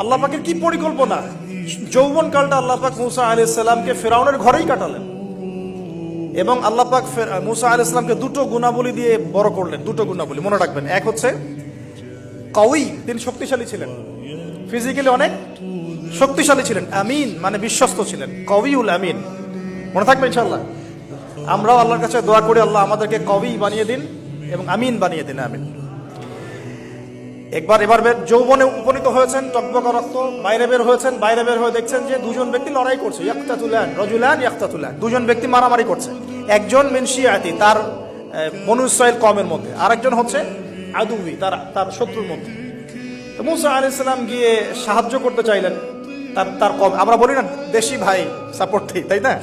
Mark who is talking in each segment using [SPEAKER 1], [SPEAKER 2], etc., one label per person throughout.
[SPEAKER 1] আল্লাহ পাকের কি পরিকল্পনা, যৌবন কালটা আল্লাহ পাক মুসা আলাইহিস সালামকে ফিরআউনের ঘরেই কাটালেন এবং আল্লাহ পাক মুসা আলাইহিস সালামকে দুটো গুণাবলী দিয়ে বড় করলেন। দুটো গুণাবলী মনে রাখবেন, এক হচ্ছে কওয়ী, তিনি শক্তিশালী ছিলেন, ফিজিক্যালি অনেক শক্তিশালী ছিলেন। আমিন মানে বিশ্বস্ত ছিলেন, কওয়ীউল আমিন, মনে থাকবে ইনশাআল্লাহ। আমরাও আল্লাহর কাছে দোয়া করি, আল্লাহ আমাদেরকে কওয়ী বানিয়ে দিন এবং আমিন বানিয়ে দিন, আমিন। এবার যৌবনে উপনীত হয়েছেন, টকবকা রক্ত, বাইরে বের হয়েছেন, বাইরে বের হয়ে দেখছেন যে দুজন ব্যক্তি লড়াই করছে, ইয়াকতাতুলান রাজুলান ইয়াকতাতুলান, দুজন ব্যক্তি মারামারি করছে। একজন মিন শিয়াতি, তার বনু ইসরাইল কওমের মধ্যে, আরেকজন হচ্ছে আদুবি, তার শত্রুর মধ্যে। তো মুসা আলাইহিস সালাম গিয়ে সাহায্য করতে চাইলেন তার কওম। আমরা বলি না দেশি ভাই সাপোর্ট দিই, তাই না?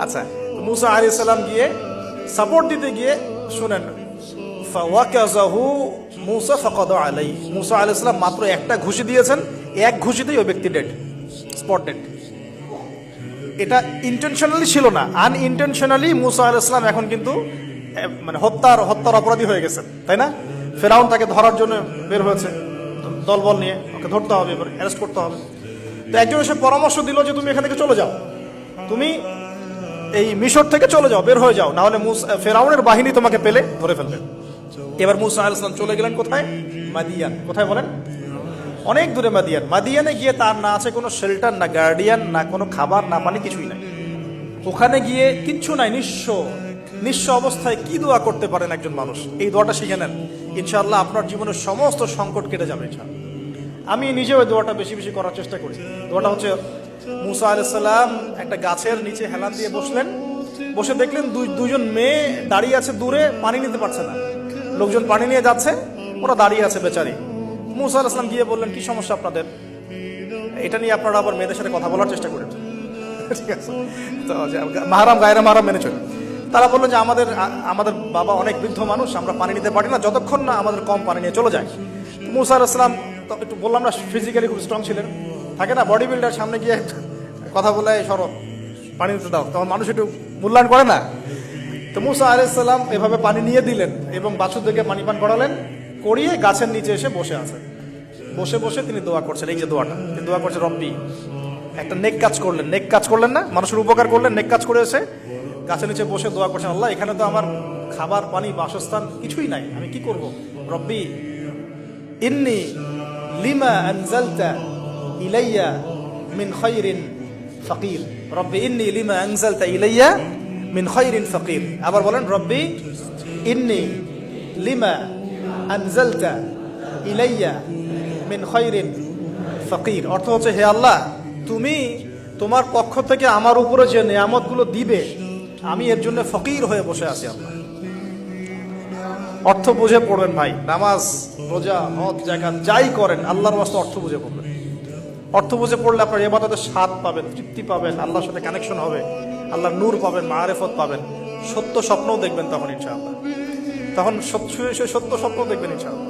[SPEAKER 1] আচ্ছা, মুসা আলাইহিস সালাম গিয়ে সাপোর্ট দিতে গিয়ে শুনেন, ফাওয়াকাযাহু মুসা ফাকাদা আলাইহি, মুসা আলাইহিস সালাম মাত্র একটা ঘুষি দিয়েছেন, এক ঘুষিতেই ওই ব্যক্তি ডেড, স্পট ডেড। এটা ইন্টেনশনালি ছিল না, আনইনটেনশনালি মুসা আলাইহিস সালাম এখন কিন্তু মানে হত্যার অপরাধী হয়ে গেছেন, তাই না? ফেরাউন তাকে ধরার জন্য বের হয়েছে দলবল নিয়ে, ওকে ধরতে হবে, এবার অ্যারেস্ট করতে হবে। তো একজন এসে পরামর্শ দিল যে তুমি এখান থেকে চলে যাও, তুমি এই মিশর থেকে চলে যাও, বের হয়ে যাও, না হলে ফেরাউনের বাহিনী তোমাকে পেলে ধরে ফেলবে। এবার মুসা আলাইহিস সালাম চলে গেলেন কোথায়? মাদিয়ান। কোথায় বলেন? অনেক দূরে মাদিয়ান। মাদিয়ানে গিয়ে তার না আছে কোনো শেল্টার, না গার্ডিয়ান, না কোনো খাবার, না পানি, কিছুই নাই। ওখানে গিয়ে কিচ্ছু নাই, নিঃস্ব অবস্থায় কি দোয়া করতে পারেন একজন মানুষ? এই দোয়াটা শিখে নেন, ইনশাআল্লাহ আপনার জীবনের সমস্ত সংকট কেটে যাবে ইনশাআল্লাহ। আমি নিজেও ওই দোয়াটা বেশি বেশি করার চেষ্টা করি। দোয়াটা হচ্ছে, মুসা আলাইহিস সালাম একটা গাছের নিচে হেলান দিয়ে বসলেন, বসে দেখলেন দুইজন মেয়ে দাঁড়িয়ে আছে দূরে, পানি নিতে পারছে না, লোকজন পানি নিয়ে যাচ্ছে, ওরা দাঁড়িয়ে আছে বেচারি। মুসা আলাইহিস সালাম গিয়ে বললেন, কি সমস্যা আপনাদের? এটা নিয়ে আপনারা আবার মেয়েদের সাথে কথা বলার চেষ্টা করেন, ঠিক আছে? তো মাহরাম গায়রা মাহরাম মেনে চলেন। তারা বললো যে আমাদের বাবা অনেক বৃদ্ধ মানুষ, আমরা পানি নিতে পারি না যতক্ষণ না আমাদের কম পানি নিয়ে চলে যায়। মুসা আলাইহিস সালাম একটু বললাম না, ফিজিক্যালি খুব স্ট্রং ছিলেন, থাকে না বডি বিল্ডার, সামনে গিয়ে কথা বলে সরো পানি নিতে দাও, তখন মানুষ একটু মূল্যায়ন করে না। তো মুসা আলাইহিস সালাম এভাবে পানি নিয়ে দিলেন এবং বাছুরদেরকে পানি পান করালেন, করিয়ে গাছের নিচে এসে বসে আছেন। বসে বসে তিনি দোয়া করছেন, এই যে দোয়াটা তিনি দোয়া করছেন, রব্বি, একটা নেক কাজ করলেন না, মানুষের উপকার করলেন, নেক কাজ করে এসে গাছের নিচে বসে দোয়া করছেন, আল্লাহ এখানে তো আমার খাবার, পানি, বাসস্থান কিছুই নাই, আমি কি করব? রব্বি ইন্নী লিমা আনজালতা ইলাইয়া মিন খায়রিন ফাকির, রব্বি ইন্নী লিমা আনজালতা ইলাইয়া মিন খায়রিন ফাকির। আবার বলেন, রব্বি ইন্নী লিমা আনজালতা ইলাইয়া মিন খায়রিন ফাকির। অর্থ হচ্ছে, হে আল্লাহ, তুমি তোমার পক্ষ থেকে আমার উপরে যে নিয়ামতগুলো দিবে, আমি এর জন্য ফকির হয়ে বসে আছি। আল্লাহ অর্থ বুঝে পড়বেন ভাই, নামাজ, রোজা, হজ, যাকাত যাই করেন আল্লাহর ওয়াস্তে অর্থ বুঝে পড়বেন। অর্থ বুঝে পড়লে আপনার ইবাদতের স্বাদ পাবেন, তৃপ্তি পাবেন, আল্লাহর সাথে কানেকশন হবে, আল্লাহর নূর পাবেন, মাআরিফত পাবেন, সত্য স্বপ্নও দেখবেন তখন ইনশাআল্লাহ। তখন সত্য স্বপ্ন দেখবেন ইনশাআল্লাহ।